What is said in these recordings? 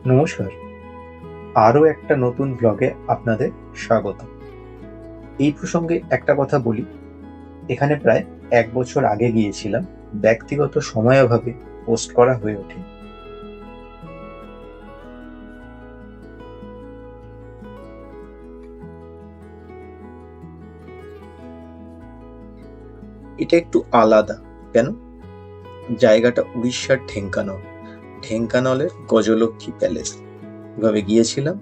নমস্কার। আরও একটা নতুন ব্লগে আপনাদের স্বাগত। এই প্রসঙ্গে একটা কথা বলি, এখানে প্রায় ১ বছর আগে গিয়েছিলাম। ব্যক্তিগত সময়াভাবে পোস্ট করা হয়ে ওঠেনি। এটা একটু আলাদা। কেন? জায়গাটা উড়িষ্যার ঢেঙ্কানাল। ঢেঙ্কানালের গজলক্ষ্মী প্যালেস। এভাবে গিয়েছিলাম।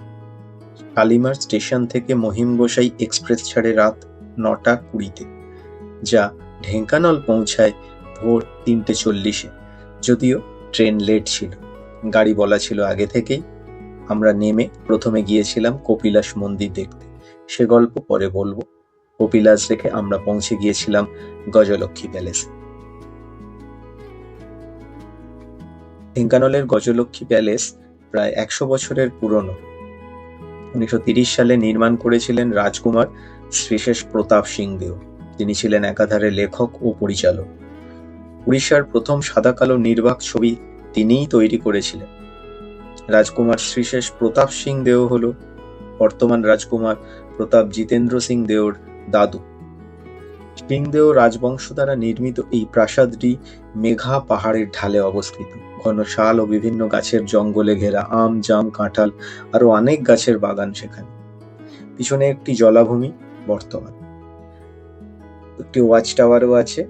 শালিমার স্টেশন থেকে মহিম গোসাই এক্সপ্রেস ছাড়ে রাত ৯টা ২০-এ, যা ঢেঙ্কানাল পৌঁছায় ভোর ৩টে ৪০-এ। যদিও ট্রেন লেট ছিল, গাড়ি বলা ছিল আগে থেকেই। আমরা নেমে প্রথমে গিয়েছিলাম কপিলাস মন্দির দেখতে। সে গল্প পরে বলবো। কপিলাস দেখে আমরা পৌঁছে গিয়েছিলাম গজলক্ষ্মী প্যালেসে। ঢেঙ্কানালের গজলক্ষ্মী প্যালেস প্রায় ১০০ বছরের পুরনো। ১৯৩০ সালে নির্মাণ করেছিলেন রাজকুমার শ্রীশেষ প্রতাপ সিং দেও। তিনি ছিলেন একাধারে লেখক ও পরিচালক। উড়িষ্যার প্রথম সাদা-কালো নির্বাক ছবি তিনিই তৈরি করেছিলেন। রাজকুমার শ্রীশেষ প্রতাপ সিং দেও হল বর্তমান রাজকুমার প্রতাপ জিতেন্দ্র সিং দেওর দাদু। সিংদেও রাজবংশ দ্বারা নির্মিত এই প্রাসাদটি মেঘা পাহাড়ের ঢালে অবস্থিত। ঘন শাল ও বিভিন্ন গাছের জঙ্গলে ঘেরা, আম, জাম, কাঁঠাল আরো অনেক গাছের বাগান সেখানে। পিছনে একটি জলাভূমি বর্তমান। একটি ওয়াচ টাওয়ারও আছে।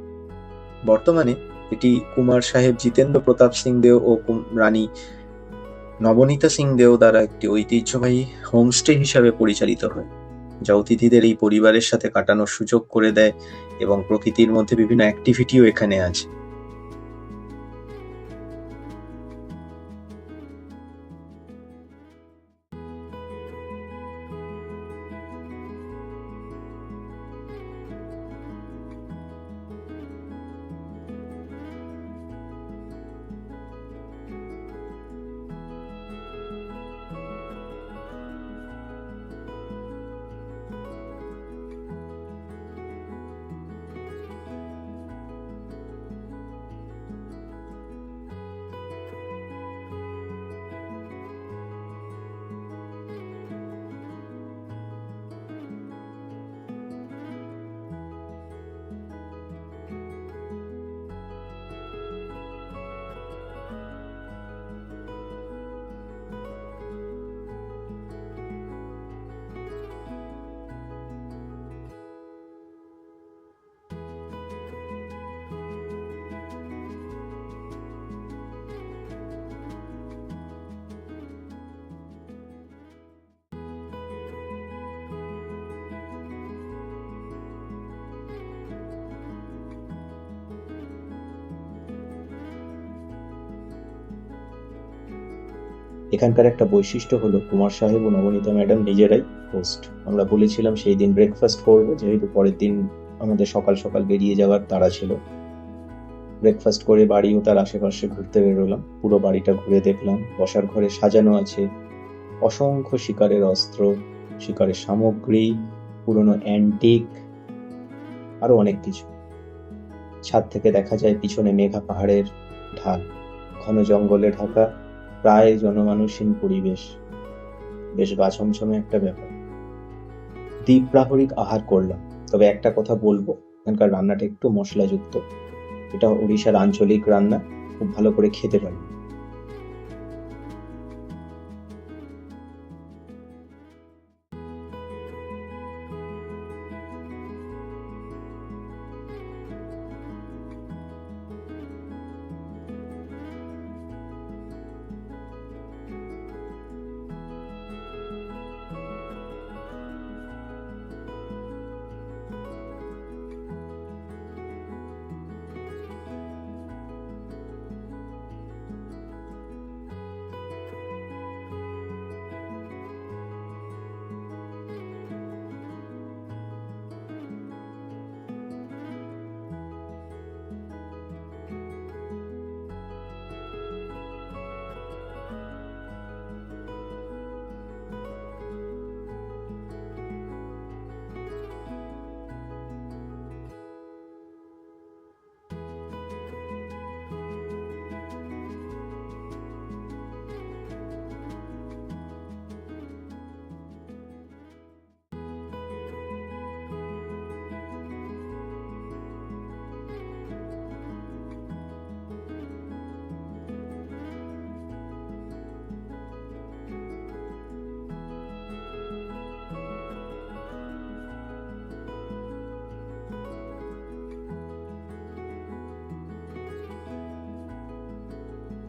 বর্তমানে এটি কুমার সাহেব জিতেন্দ্র প্রতাপ সিং দেও ও রানী নবনীতা সিং দেও দ্বারা একটি ঐতিহ্যবাহী হোমস্টে হিসাবে পরিচালিত হয়, যা অতিথিদের এই পরিবারের সাথে কাটানোর সুযোগ করে দেয় এবং প্রকৃতির মধ্যে বিভিন্ন অ্যাক্টিভিটিও এখানে আছে। এখানকার একটা বৈশিষ্ট্য হলো কুমার সাহেব ও নবনীতা ম্যাডাম নিজেরাই হোস্ট। আমরা বলেছিলাম সেই দিন ব্রেকফাস্ট করবো, যেহেতু পরের দিন আমাদের সকাল সকাল বেরিয়ে যাওয়ার তাড়া ছিল। ব্রেকফাস্ট করে বাড়ি ও তার আশেপাশে ঘুরতে বেরোলাম। পুরো বাড়িটা ঘুরে দেখলাম। বসার ঘরে সাজানো আছে অসংখ্য শিকারের অস্ত্র, শিকারের সামগ্রী, পুরনো অ্যান্টিক, আরো অনেক কিছু। ছাদ থেকে দেখা যায় পিছনে মেঘা পাহাড়ের ঢাল, ঘন জঙ্গলে ঢাকা প্রায় জনমানুষহীন পরিবেশ। বেশ গা ছমছমে একটা ব্যাপার। দ্বিপ্রাহরিক আহার করলাম। তবে একটা কথা বলবো, এখানকার রান্নাটা একটু মশলাযুক্ত। এটা ওড়িশার আঞ্চলিক রান্না, খুব ভালো করে খেতে পারি।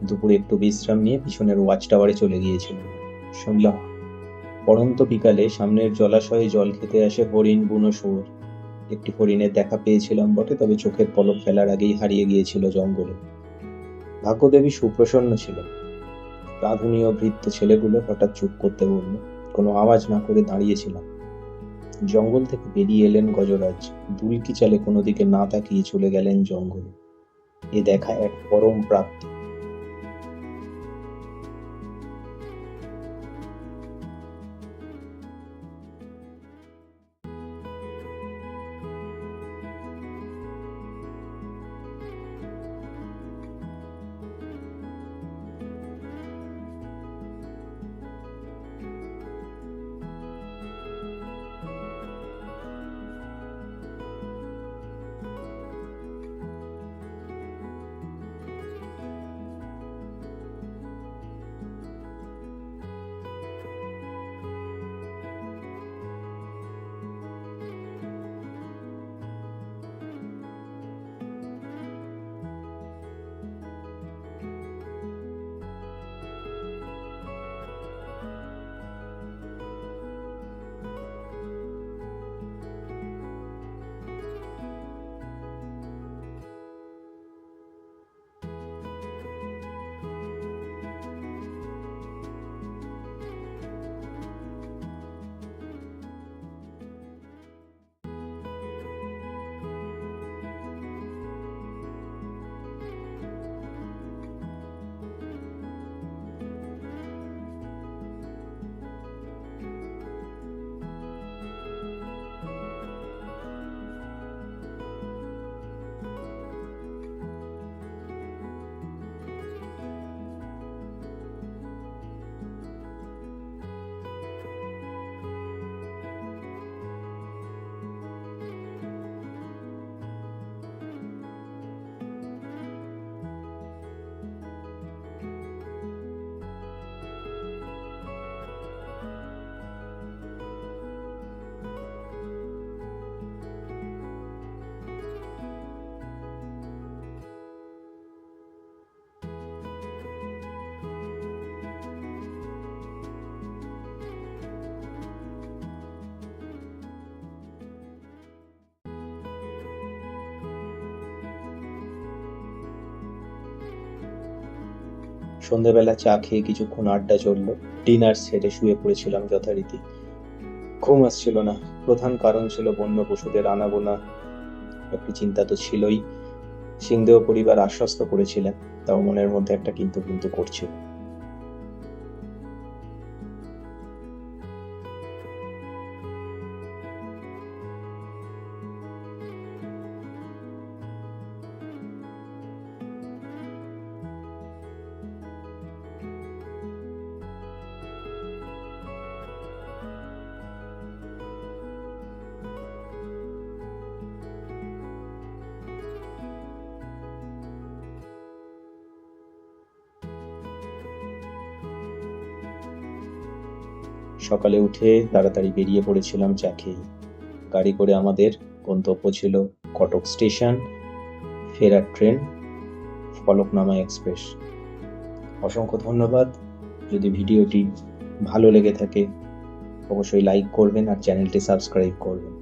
দুপুরে একটু বিশ্রাম নিয়ে পিছনের ওয়াচ টাওয়ারে চলে গিয়েছিলাম। শুনলাম পড়ন্ত বিকালে সামনের জলাশয়ে জল খেতে আসে হরিণ, বুনো শুয়োর। একটি হরিণের দেখা পেয়েছিলাম বটে, তবে চোখের পলক ফেলার আগেই হারিয়ে গিয়েছিল জঙ্গলে। ভাগ্যদেবী সুপ্রসন্ন ছিলেন। রাঁধুনি ও ভৃত্য ছেলেগুলো হঠাৎ চুপ করতে বলল। কোনো আওয়াজ না করে দাঁড়িয়েছিলাম। জঙ্গল থেকে বেরিয়ে এলেন গজরাজ। দুলকি চালে কোনো দিকে না তাকিয়ে চলে গেলেন জঙ্গলে। এ দেখা এক পরম প্রাপ্তি। সন্ধ্যেবেলা চা খেয়ে কিছুক্ষণ আড্ডা চলল। ডিনার সেরে শুয়ে পড়েছিলাম যথারীতি। ঘুম আসছিল না। প্রধান কারণ ছিল বন্য পশুদের আনাগোনা। একটি চিন্তা তো ছিলই। সিংদেও পরিবার আশ্বস্ত করেছিলেন, তাও মনের মধ্যে একটা কিন্তু কিন্তু করছিল। সকালে উঠে তাড়াতাড়ি বেরিয়ে পড়েছিলাম চা খেয়ে। গাড়ি করে আমাদের গন্তব্য ছিল কটক স্টেশন, ফেরার ট্রেন ফলকনামা এক্সপ্রেস। অসংখ্য ধন্যবাদ। যদি ভিডিওটি ভালো লেগে থাকে অবশ্যই লাইক করবেন আর চ্যানেলটি সাবস্ক্রাইব করবেন।